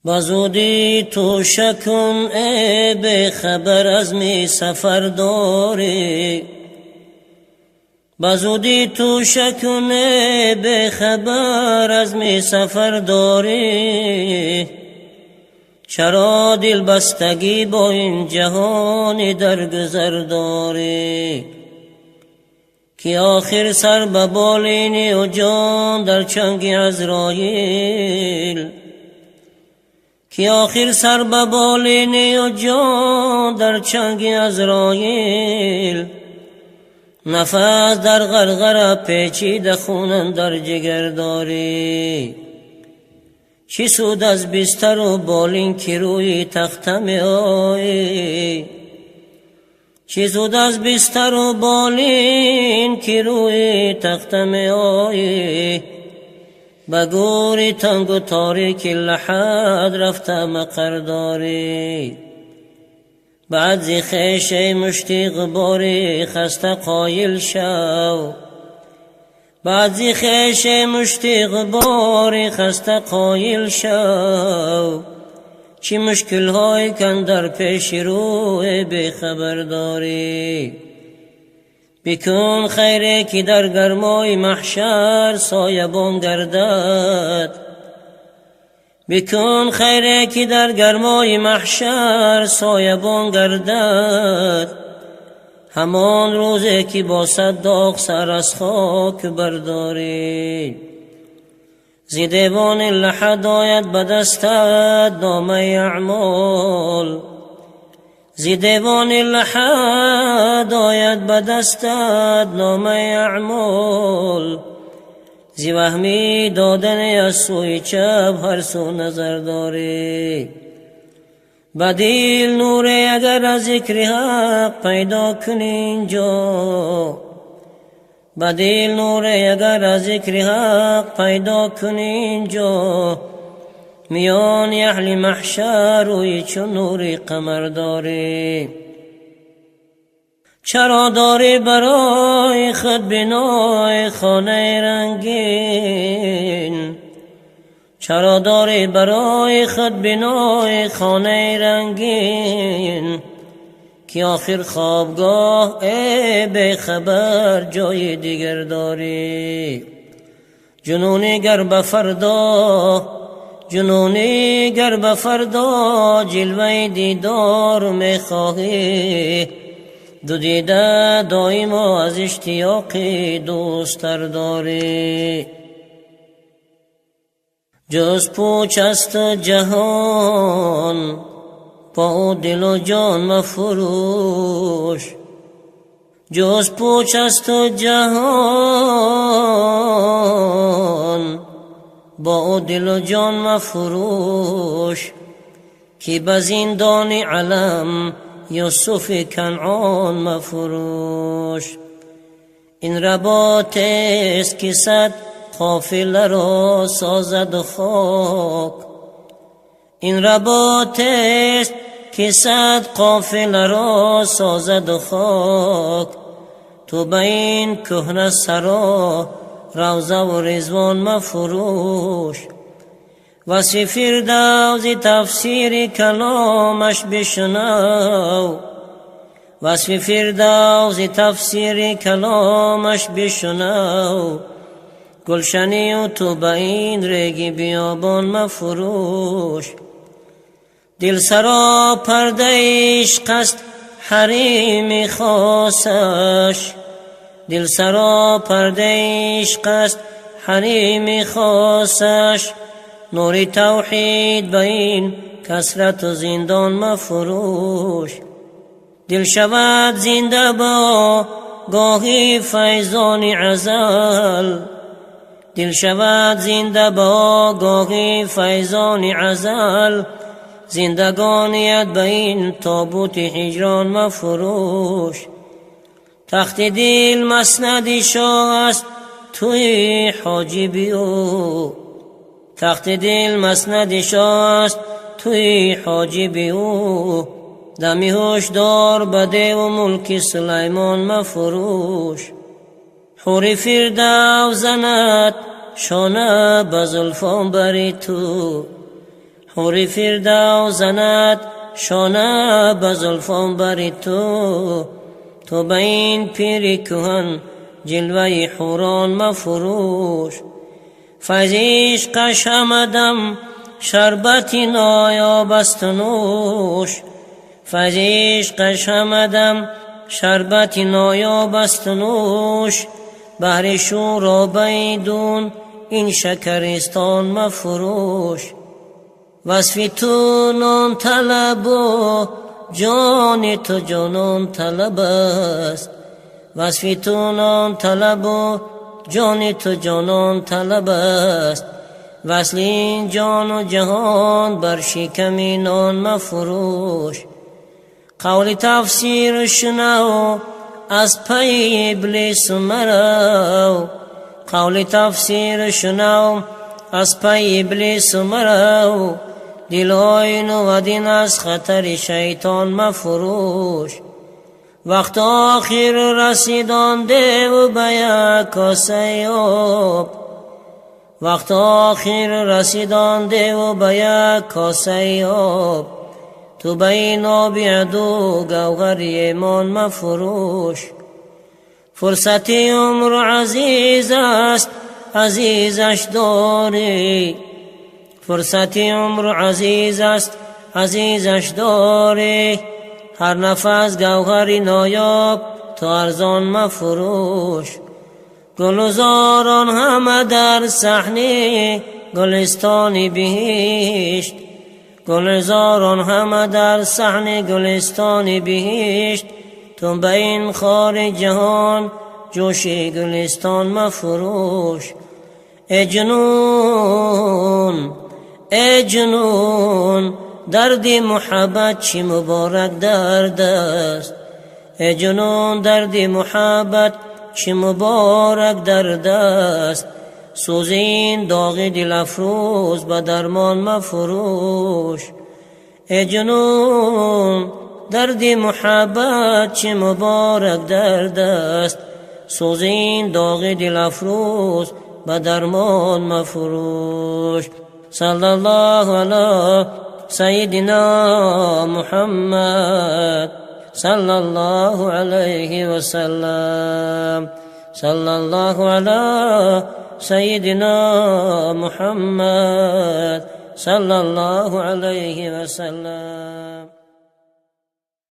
بزودی تو شکن ای به خبر از می سفر داری، بزودی تو شکن ای به خبر از می سفر داری. چرا دل بستگی با این جهانی در گذر داری، که آخر سر به بالینی و جان در چنگ عزراییل، که آخر سر به بالینی و جان در چنگ عزراییل. نفس در غرغره پیچیده خونم در جگر داری، چی سود از بستر و بالین که روی تخته می آیی، چی سود از بستر و بالین که روی تخته می آیی. به گوری تنگ و تاریک لحد رفته مقر داری، بعد زی خیشه مشتی غباری خسته قایل شو، بعد زی خیشه مشتی غباری خسته قایل شو. چی مشکل های کن در پیش روی بی خبر داری، بکن خیره که در گرمای محشر سایبان گردد، بکن خیره که در گرمای محشر سایبان گردد. همان روزی که با 100 داغ سر از خاک برداری، زی دیوان لحد آید به دستت نامه اعمال، زی دیوان لحد آید به دستت نامه اعمال. زی وهمی دادن از سوی چپ هر سو نظر داری، بدیل نوری اگر از ذکر حق پیدا کنی اینجا، بدیل نوری اگر از ذکر حق پیدا کنی اینجا. میان اهل محشر روی چون نوری قمر داری، چرا داری برای خود بنای خانه رنگین، چرا داری برای خود بنای خانه رنگین. که آخر خوابگاه ای بی خبر جای دیگر داری، جنونی گر به فردا، جنونی گر به فردا جلوه دیدار می خواهی. دو دیده دایم از اشتیاقی دوستر داری، جز پوچ است جهان با دل و جان مفروش، جز پوچ است جهان با دل و جان مفروش. که به زندان علم یوسف کنعان مفروش. این رباط است که 100 قافله را سازد خاک، این رباط است که 100 قافله را سازد خاک. تو به این کهنه سرا روضه و رضوان مفروش. وصف فردوس تفسیر کلامش بشنو، وصف فردوس تفسیر کلامش بشنو. گلشنی و تو به این ریگ بیابان مفروش. دل سرا پرده عشق است حریم خاصش، دل سرا پرده عشق است حریم خاصش. نور توحید به این کثرت و زندان مفروش. دل شود زنده با گاهی فیضان ازل، دل شود زنده با گاهی فیضان ازل. زندگانیت به این تابوت هجران مفروش. تخت دل مسند شاه است توی حاجبی او، تخت دل مسند شاه است توی حاجبی او. دمی هشدار بده و ملک سلیمان مفروش. حور فردوس زند شانه به زلفان بری تو، حور فردوس زند شانه به زلفان بر تو به این پیر کهن جلوه حوران مفروش. فیض عشقش همدم شربتی نایاب است نوش، فیض عشقش همدم شربتی نایاب است نوش. بهر شور و بیدون این شکرستان مفروش. وصف تو نان طلب و جان تو جانان طلب است، وصف تو نان طلب و جان تو جانان طلب است. وصل این جان و جهان بر شکم نان مفروش. قول تفسیر شنو از پی ابلیس مرو، قول تفسیر شنو از پی ابلیس مرو. دلهای نو دین از خطر شیطان مفروش. وقت آخر رسیدان ده و بیا کاسه آب، وقت آخر رسیدان ده و بیا کاسه آب. تو بین آب عدو گوهر ایمان مفروش. فرصت عمر عزیز است عزیزش داری، فرصت عمر عزیز است عزیزش داری. هر نفس گوهری نایاب تو ارزان مفروش. گلزاران همه در صحنه گلستان بهشت، گلزاران همه در صحنه گلستان بهشت. تو به این خار جهان جوش گلستان مفروش. ای جنون ای جنون درد محبت چی مبارک درد است، ای جنون درد محبت چی مبارک درد است. سوز این داغ دل افروز به درمان مفروش. ای جنون درد محبت چی مبارک درد است، سوز این داغ دل افروز به درمان مفروش. صلی الله علی سیدنا محمد صلی الله علیه و سلم، صلی الله علی سیدنا محمد صلی الله علیه و سلم.